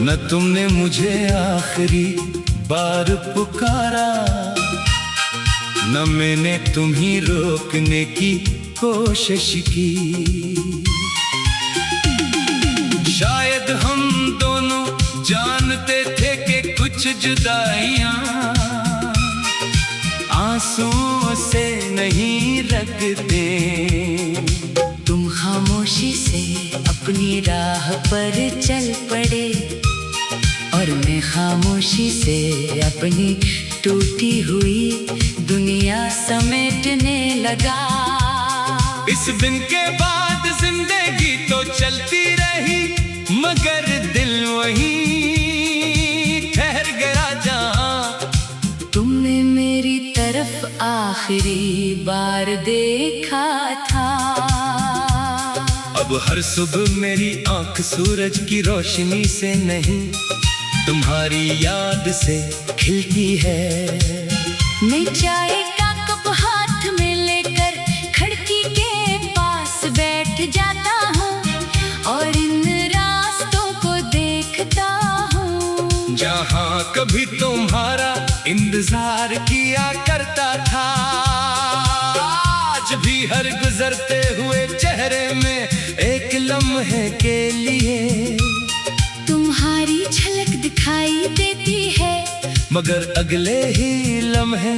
न तुमने मुझे आखिरी बार पुकारा, न मैंने तुम्हें रोकने की कोशिश की। शायद हम दोनों जानते थे कि कुछ जुदाइयां आंसुओं से नहीं रखते। तुम खामोशी से अपनी राह पर चल पड़े और मैं खामोशी से अपनी टूटी हुई दुनिया समेटने लगा। इस दिन के बाद जिंदगी तो चलती रही, मगर दिल वहीं ठहर गया जहां तुमने मेरी तरफ आखिरी बार देखा था। अब हर सुबह मेरी आंख सूरज की रोशनी से नहीं, तुम्हारी याद से खिलती है। मैं चाय का कप हाथ में लेकर खिड़की के पास बैठ जाता हूँ और इन रास्तों को देखता हूँ जहाँ कभी तुम्हारा इंतजार किया करता था। आज भी हर गुजरते हुए चेहरे में एक लम्हे के लिए तुम्हारी झलक दिखाई देती है, मगर अगले ही लम्हे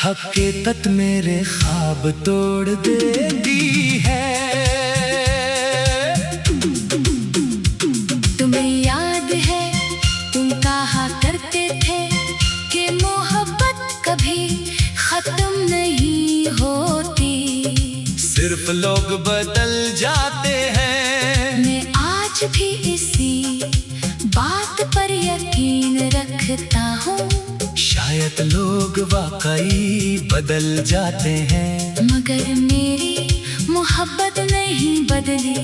हकीकत मेरे ख्वाब तोड़ देती है। तुम्हें याद है तुम कहा करते थे कि मोहब्बत कभी खत्म नहीं होती। सिर्फ लोग बदल जाते हैं, मैं आज भी इसी बात पर यकीन रखता हूँ। शायद लोग वाकई बदल जाते हैं, मगर मेरी मोहब्बत नहीं बदली।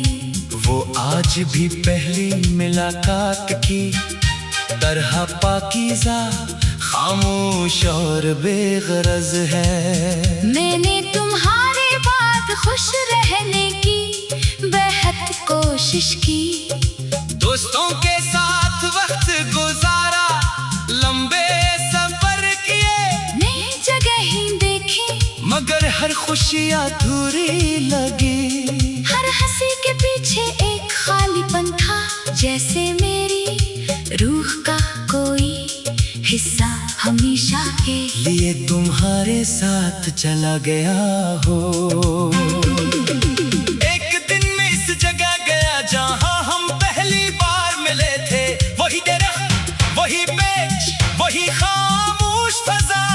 वो आज भी पहली मुलाकात की तरह पाकीज़ा, खामोश और बेगरज है। मैंने तुम्हारे बाद खुश रहने की बेहद कोशिश की। दोस्तों के साथ वक्त गुजारा, लंबे सफर किए, नई जगह देखी, मगर हर खुशी अधूरी लगी। हर हंसी के पीछे एक खालीपन था, जैसे मेरी रूह का कोई हिस्सा हमेशा के लिए तुम्हारे साथ चला गया हो। एक दिन मैं इस जगह गया जहां हम पहली बार मिले थे। वही दरख्त, वही पेच, वही खामोश फजा,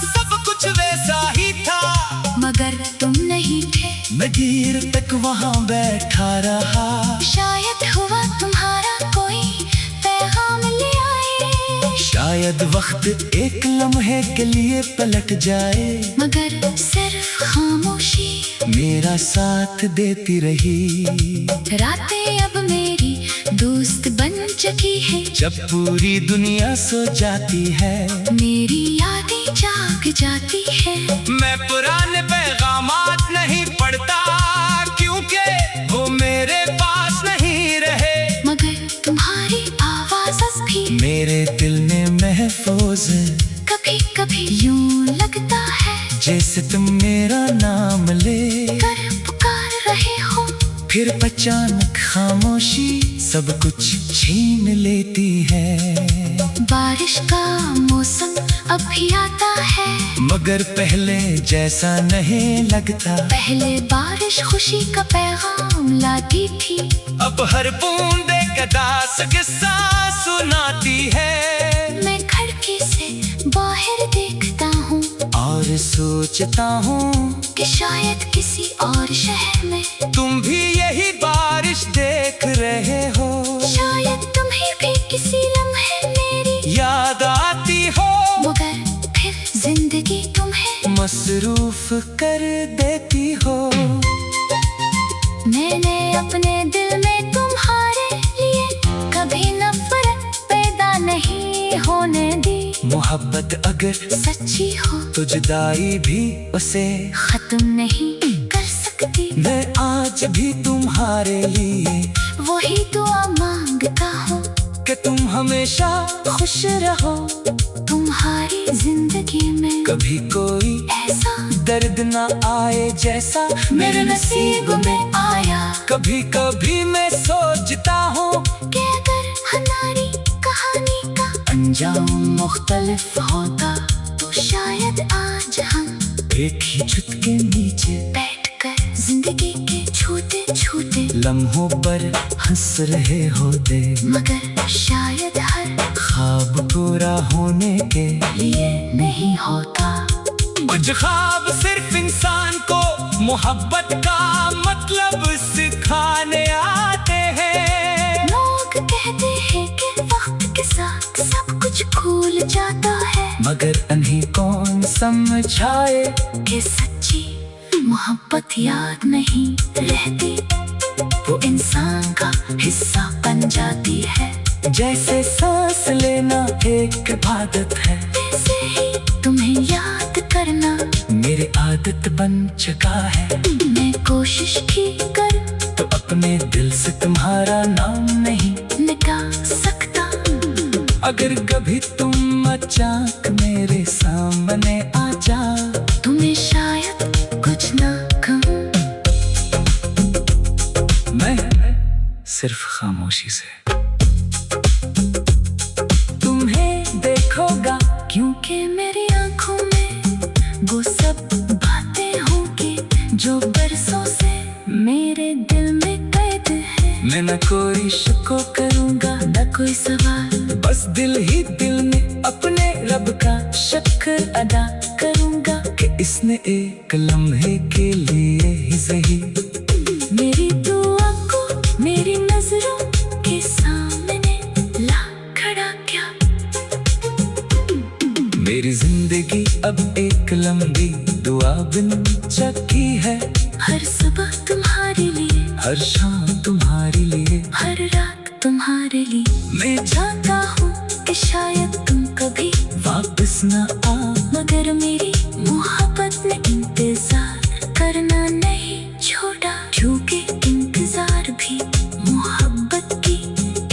सब कुछ वैसा ही था, मगर तुम नहीं थे। मैं देर तक वहां बैठा रहा। शायद हुआ तुम्हारा कोई पैगाम ले आए, शायद वक्त एक लम्हे के लिए पलट जाए, मगर सिर्फ खामोशी मेरा साथ देती रही। रातें अब मेरी दोस्त बन चुकी है, जब पूरी दुनिया सो जाती है, मेरी यादें जाग जाती है। मैं पुराने पैगामात नहीं पढ़ता, क्योंकि वो मेरे पास नहीं रहे, मगर तुम्हारी आवाज़ भी मेरे दिल में महफूज। कभी कभी यूं लगता है जैसे तुम मेरा नाम ले कर पुकार रहे हो, फिर अचानक खामोशी सब कुछ छीन लेती है। बारिश का मौसम अब भी आता है, मगर पहले जैसा नहीं लगता। पहले बारिश खुशी का पैगाम लाती थी, अब हर बूंद एक उदास किस्सा सुनाती है। मैं खिड़की से बाहर देखता हूँ और सोचता हूँ कि शायद किसी और शहर में तुम भी यही बारिश देख रहे हो। शायद तुम्हें भी किसी लम्हे मेरी याद आती हो, मगर फिर जिंदगी तुम्हें मसरूफ कर देती हो। मैंने अपने दिल में तुम्हारे लिए कभी नफरत पैदा नहीं होने दी। मोहब्बत अगर सच्ची हो तो जुदाई भी उसे खत्म नहीं कर सकती। मैं आज भी तुम्हारे लिए वही दुआ मांगता हूँ कि तुम हमेशा खुश रहो तुम्हारी जिंदगी में, कभी कोई ऐसा दर्द ना आए जैसा मेरे नसीब में आया। कभी कभी मैं सोचता हूँ कि अगर हमारी कहानी का अंजाम मुख्तलिफ होता तो शायद आज हम एक ही छत के नीचे बैठकर जिंदगी के छोटे छोटे लम्हों पर हंस रहे होते, मगर शायद हर ख्वाब पूरा होने के लिए नहीं होता। कुछ ख्वाब सिर्फ इंसान को मोहब्बत का मतलब सिखाने आते हैं। लोग कहते हैं कि वक्त के साथ सब कुछ भूल जाता है, मगर उन्हें कौन समझाए कि सच्ची मोहब्बत याद नहीं रहती, वो इंसान का हिस्सा बन जाती है। जैसे सांस लेना एक इबादत है, वैसे ही तुम्हें याद करना मेरी आदत बन चुका है। मैं कोशिश की कर तो अपने दिल से तुम्हारा नाम नहीं मिटा सकता। अगर कभी तुम अचानक मेरे सामने आ जाओ, तुम्हें शायद कुछ ना कहूँ, मैं सिर्फ खामोशी से तुम्हें देखूंगा, क्योंकि मेरी आंखों में वो सब बातें होंगी जो बरसों से मेरे दिल में कैद है। मैं न कोई शको करूंगा न कोई सवाल, बस दिल ही दिल में अपने रब का शुक्र अदा करूंगा कि इसने एक लम्हे के लिए ही सही मेरी दुआ को मेरी नजरों के सामने ला खड़ा किया। मेरी जिंदगी अब एक लंबी दुआ बन चुकी है। हर सुबह तुम्हारे लिए, हर शाम तुम्हारे लिए, हर रात तुम्हारे लिए। मैं जानता हूँ कि शायद तुम कभी वापस न आ, मगर मेरी मोहब्बत ने इंतजार करना नहीं छोड़ा, क्योंकि इंतजार भी मोहब्बत की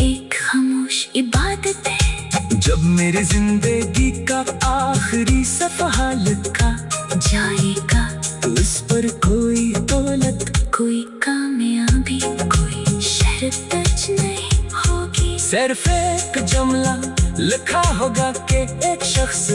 एक खामोश इबादत है। जब मेरी जिंदगी का आखिरी सफहा लिखा जाएगा तो इस पर कोई दौलत, कोई कामयाबी, कोई शहरत दर्ज नहीं होगी, सिर्फ एक जुमला लिखा होगा कि एक शख्स